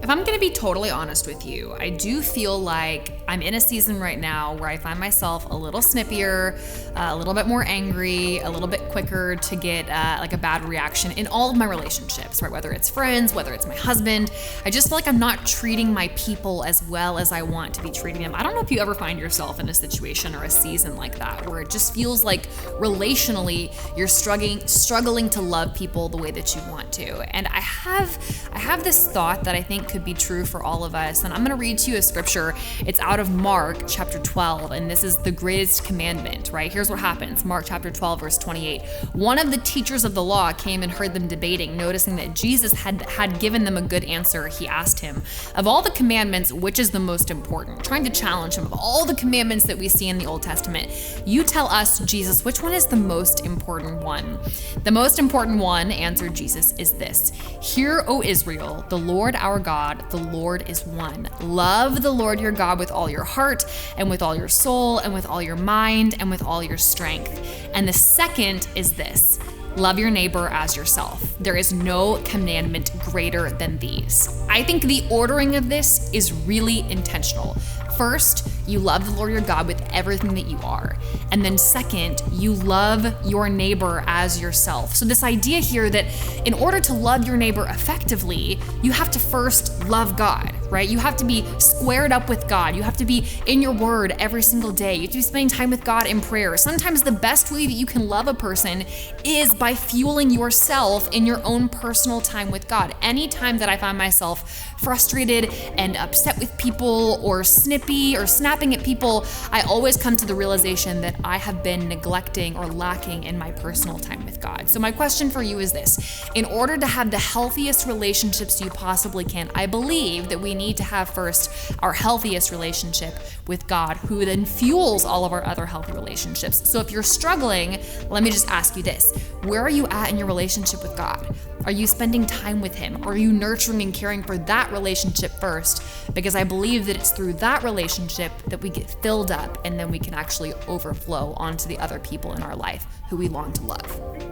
If I'm going to be totally honest with you, I do feel like I'm in a season right now where I find myself a little snippier, a little bit more angry, a little bit quicker to get like a bad reaction in all of my relationships, right? Whether it's friends, whether it's my husband. I just feel like I'm not treating my people as well as I want to be treating them. I don't know if you ever find yourself in a situation or a season like that, where it just feels like relationally you're struggling to love people the way that you want to. And I have this thought that I think could be true for all of us. And I'm going to read to you a scripture. It's out of Mark chapter 12. And this is the greatest commandment, right? Here's what happens. Mark chapter 12, verse 28. One of the teachers of the law came and heard them debating. Noticing that Jesus had given them a good answer, he asked him, of all the commandments, which is the most important? Trying to challenge him. Of all the commandments that we see in the Old Testament, you tell us, Jesus, which one is the most important one? The most important one, answered Jesus, is this. Hear, O Israel, the Lord our God, the Lord is one. Love the Lord your God with all your heart and with all your soul and with all your mind and with all your strength. And the second is this. Love your neighbor as yourself. There is no commandment greater than these. I think the ordering of this is really intentional. First, you love the Lord your God with everything that you are. And then second, you love your neighbor as yourself. So this idea here that in order to love your neighbor effectively, you have to first love God, right? You have to be squared up with God. You have to be in your word every single day. You have to be spending time with God in prayer. Sometimes the best way that you can love a person is by fueling yourself in your own personal time with God. Anytime that I find myself frustrated and upset with people or snippy or snapping at people, I always come to the realization that I have been neglecting or lacking in my personal time with God. So my question for you is this. In order to have the healthiest relationships you possibly can, I believe that we need to have first our healthiest relationship with God, who then fuels all of our other healthy relationships. So if you're struggling, let me just ask you this. Where are you at in your relationship with God? Are you spending time with him? Are you nurturing and caring for that relationship first? Because I believe that it's through that relationship that we get filled up and then we can actually overflow onto the other people in our life who we long to love.